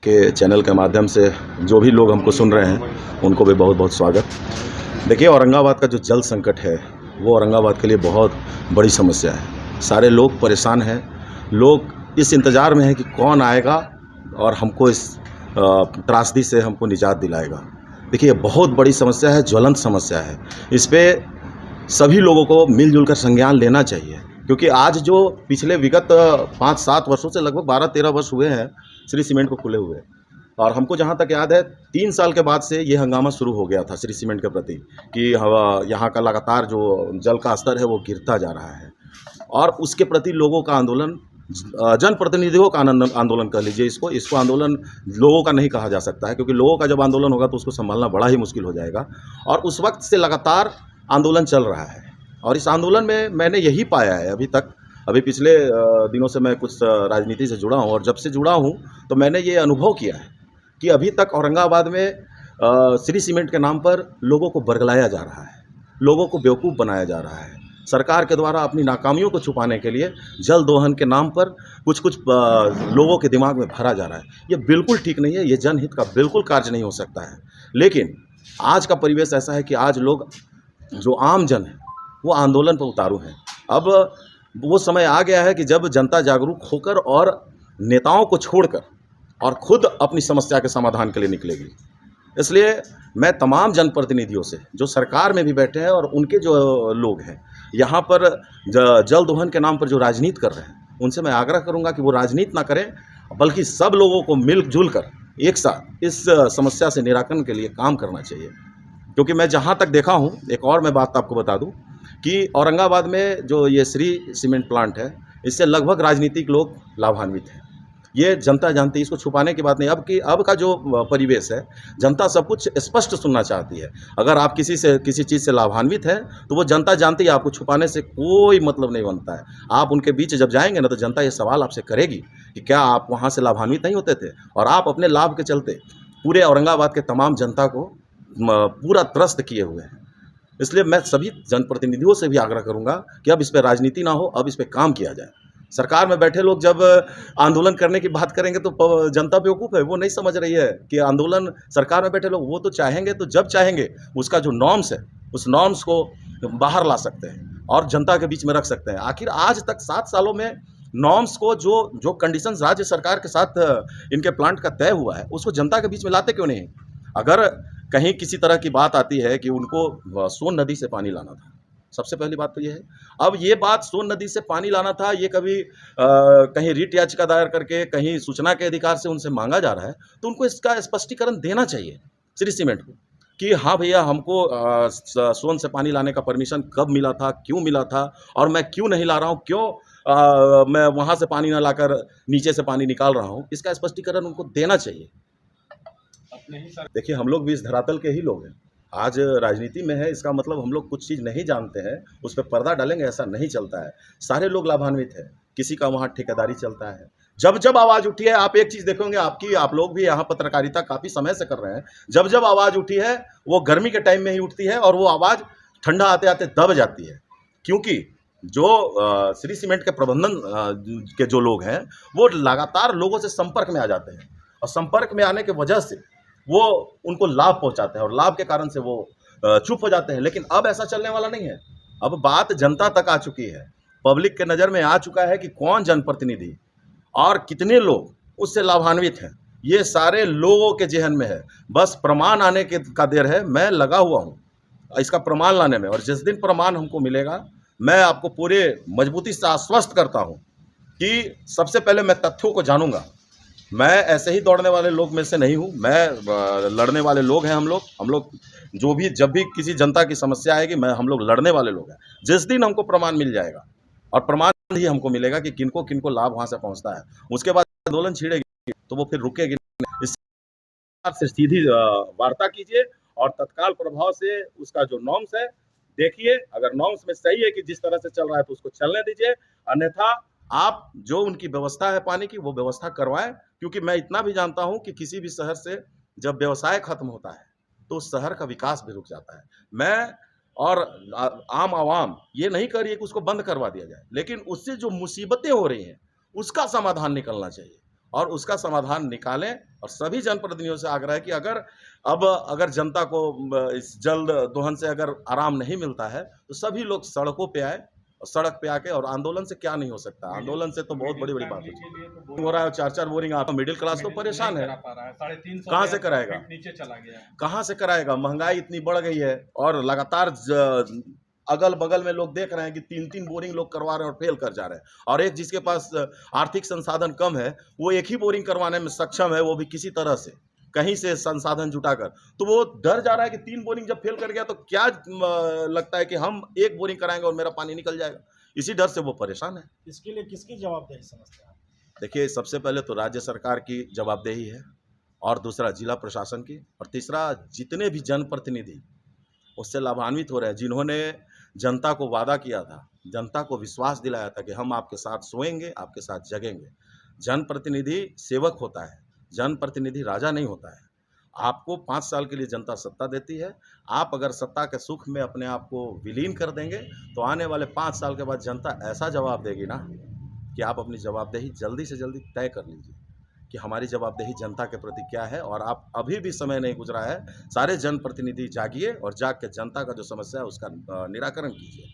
के चैनल के माध्यम से जो भी लोग हमको सुन रहे हैं उनको भी बहुत बहुत स्वागत। देखिए, औरंगाबाद का जो जल संकट है वो औरंगाबाद के लिए बहुत बड़ी समस्या है। सारे लोग परेशान हैं। लोग इस इंतज़ार में हैं कि कौन आएगा और हमको इस त्रासदी से हमको निजात दिलाएगा। देखिए, ये बहुत बड़ी समस्या है, ज्वलंत समस्या है। इस पे सभी लोगों को मिलजुल कर संज्ञान लेना चाहिए, क्योंकि आज जो पिछले विगत 5-7 वर्षों से लगभग 12-13 वर्ष हुए हैं श्री सीमेंट को खुले हुए, और हमको जहाँ तक याद है 3 साल के बाद से ये हंगामा शुरू हो गया था श्री सीमेंट के प्रति कि यहाँ का लगातार जो जल का स्तर है वो गिरता जा रहा है, और उसके प्रति लोगों का आंदोलन, जनप्रतिनिधियों का आंदोलन कह लीजिए इसको आंदोलन लोगों का नहीं कहा जा सकता है, क्योंकि लोगों का जब आंदोलन होगा तो उसको संभालना बड़ा ही मुश्किल हो जाएगा। और उस वक्त से लगातार आंदोलन चल रहा है, और इस आंदोलन में मैंने यही पाया है अभी पिछले दिनों से मैं कुछ राजनीति से जुड़ा हूँ, और जब से जुड़ा हूँ तो मैंने ये अनुभव किया है कि अभी तक औरंगाबाद में श्री सीमेंट के नाम पर लोगों को बरगलाया जा रहा है, लोगों को बेवकूफ़ बनाया जा रहा है। सरकार के द्वारा अपनी नाकामियों को छुपाने के लिए जल दोहन के नाम पर कुछ लोगों के दिमाग में भरा जा रहा है। ये बिल्कुल ठीक नहीं है, ये जनहित का बिल्कुल कार्य नहीं हो सकता है। लेकिन आज का परिवेश ऐसा है कि आज लोग, जो आम जन है, वो आंदोलन पर उतारू हैं। अब वो समय आ गया है कि जब जनता जागरूक होकर और नेताओं को छोड़कर और खुद अपनी समस्या के समाधान के लिए निकलेगी। इसलिए मैं तमाम जनप्रतिनिधियों से, जो सरकार में भी बैठे हैं और उनके जो लोग हैं, यहाँ पर जल दोहन के नाम पर जो राजनीति कर रहे हैं, उनसे मैं आग्रह करूँगा कि वो राजनीति ना करें, बल्कि सब लोगों को मिलजुल कर एक साथ इस समस्या से निराकरण के लिए काम करना चाहिए। क्योंकि मैं जहाँ तक देखा हूँ, एक और मैं बात आपको बता दूँ कि औरंगाबाद में जो ये श्री सीमेंट प्लांट है, इससे लगभग राजनीतिक लोग लाभान्वित हैं। ये जनता जानती है, इसको छुपाने की बात नहीं। अब का जो परिवेश है, जनता सब कुछ स्पष्ट सुनना चाहती है। अगर आप किसी चीज़ से लाभान्वित हैं तो वो जनता जानती है, आपको छुपाने से कोई मतलब नहीं बनता है। आप उनके बीच जब जाएंगे ना, तो जनता ये सवाल आपसे करेगी कि क्या आप वहाँ से लाभान्वित नहीं होते थे, और आप अपने लाभ के चलते पूरे औरंगाबाद के तमाम जनता को पूरा त्रस्त किए हुए हैं। इसलिए मैं सभी जनप्रतिनिधियों से भी आग्रह करूंगा कि अब इस पे राजनीति ना हो, अब इस पे काम किया जाए। सरकार में बैठे लोग जब आंदोलन करने की बात करेंगे तो जनता बेवकूफ़ है, वो नहीं समझ रही है कि आंदोलन, सरकार में बैठे लोग वो तो चाहेंगे, तो जब चाहेंगे उसका जो नॉर्म्स है, उस नॉर्म्स को बाहर ला सकते हैं और जनता के बीच में रख सकते हैं। आखिर आज तक 7 सालों में नॉर्म्स को, जो कंडीशंस राज्य सरकार के साथ इनके प्लांट का तय हुआ है, उसको जनता के बीच में लाते क्यों नहीं? अगर कहीं किसी तरह की बात आती है कि उनको सोन नदी से पानी लाना था, सबसे पहली बात तो ये है। अब ये बात सोन नदी से पानी लाना था, ये कभी कहीं रिट याचिका दायर करके, कहीं सूचना के अधिकार से उनसे मांगा जा रहा है, तो उनको इसका स्पष्टीकरण देना चाहिए श्री सीमेंट को कि हाँ भैया, हमको सोन से पानी लाने का परमिशन कब मिला था, क्यों मिला था, और मैं क्यों नहीं ला रहा हूँ, क्यों मैं वहाँ से पानी ना लाकर नीचे से पानी निकाल रहा हूँ, इसका स्पष्टीकरण उनको देना चाहिए। देखिए, हम लोग भी इस धरातल के ही लोग हैं। आज राजनीति में है, इसका मतलब हम लोग कुछ चीज़ नहीं जानते हैं, उस पे पर्दा डालेंगे, ऐसा नहीं चलता है। सारे लोग लाभान्वित हैं, किसी का वहाँ ठेकेदारी चलता है। जब आवाज़ उठी है, आप एक चीज़ देखोगे, आप लोग भी यहाँ पत्रकारिता काफ़ी समय से कर रहे हैं। जब आवाज़ उठी है, वो गर्मी के टाइम में ही उठती है, और वो आवाज़ ठंडा आते-आते दब जाती है। क्योंकि जो श्री सीमेंट के प्रबंधन के जो लोग हैं, वो लगातार लोगों से संपर्क में आ जाते हैं, और संपर्क में आने की वजह से वो उनको लाभ पहुंचाते हैं, और लाभ के कारण से वो चुप हो जाते हैं। लेकिन अब ऐसा चलने वाला नहीं है। अब बात जनता तक आ चुकी है, पब्लिक के नज़र में आ चुका है कि कौन जनप्रतिनिधि और कितने लोग उससे लाभान्वित हैं। ये सारे लोगों के ज़हन में है, बस प्रमाण आने का देर है। मैं लगा हुआ हूँ इसका प्रमाण लाने में, और जिस दिन प्रमाण हमको मिलेगा, मैं आपको पूरे मजबूती से आश्वस्त करता हूँ कि सबसे पहले मैं तथ्यों को जानूंगा। मैं ऐसे ही दौड़ने वाले लोग में से नहीं हूँ, मैं लड़ने वाले लोग हैं। हम लोग जब भी किसी जनता की समस्या आएगी, हम लोग लड़ने वाले लोग हैं। जिस दिन हमको प्रमाण मिल जाएगा, और प्रमाण ही हमको मिलेगा कि किनको किनको लाभ वहाँ से पहुँचता है, उसके बाद आंदोलन छिड़ेगी तो वो फिर रुकेगी नहीं। इस से सीधी वार्ता कीजिए, और तत्काल प्रभाव से उसका जो नॉर्म्स है देखिए। अगर नॉर्म्स में सही है कि जिस तरह से चल रहा है, तो उसको चलने दीजिए, अन्यथा आप जो उनकी व्यवस्था है पानी की, वो व्यवस्था करवाएं। क्योंकि मैं इतना भी जानता हूं कि किसी भी शहर से जब व्यवसाय खत्म होता है, तो उस शहर का विकास भी रुक जाता है। मैं और आम आवाम ये नहीं कह रही है कि उसको बंद करवा दिया जाए, लेकिन उससे जो मुसीबतें हो रही हैं, उसका समाधान निकलना चाहिए। और उसका समाधान निकालें। और सभी जनप्रतिनिधियों से आग्रह है कि अगर जनता को इस जल दोहन से अगर आराम नहीं मिलता है तो सभी लोग सड़कों पे आए, और सड़क पे आके, और आंदोलन से क्या नहीं हो सकता, आंदोलन से तो बहुत बड़ी बड़ी बात हो रहा है। 4-4 बोरिंग आप मिडिल क्लास तो परेशान है, कहाँ से कराएगा, नीचे चला गया, कहाँ से कराएगा। महंगाई इतनी बढ़ गई है और लगातार अगल बगल में लोग देख रहे हैं कि 3-3 बोरिंग लोग करवा रहे हैं और फेल कर जा रहे हैं, और एक जिसके पास आर्थिक संसाधन कम है वो एक ही बोरिंग करवाने में सक्षम है, वो भी किसी तरह से कहीं से संसाधन जुटाकर, तो वो डर जा रहा है कि 3 बोरिंग जब फेल कर गया तो क्या लगता है कि हम 1 बोरिंग कराएंगे और मेरा पानी निकल जाएगा। इसी डर से वो परेशान है। इसके लिए किसकी जवाबदेही समझते हैं आप? देखिए, सबसे पहले तो राज्य सरकार की जवाबदेही है, और दूसरा जिला प्रशासन की, और तीसरा जितने भी जनप्रतिनिधि उससे लाभान्वित हो रहे हैं, जिन्होंने जनता को वादा किया था, जनता को विश्वास दिलाया था कि हम आपके साथ सोएंगे, आपके साथ जगेंगे। जनप्रतिनिधि सेवक होता है, जनप्रतिनिधि राजा नहीं होता है। आपको 5 साल के लिए जनता सत्ता देती है, आप अगर सत्ता के सुख में अपने आप को विलीन कर देंगे तो आने वाले 5 साल के बाद जनता ऐसा जवाब देगी ना कि आप अपनी जवाबदेही जल्दी से जल्दी तय कर लीजिए कि हमारी जवाबदेही जनता के प्रति क्या है। और आप अभी भी समय नहीं गुजरा है, सारे जनप्रतिनिधि जागिए और जाग के जनता का जो समस्या है उसका निराकरण कीजिए।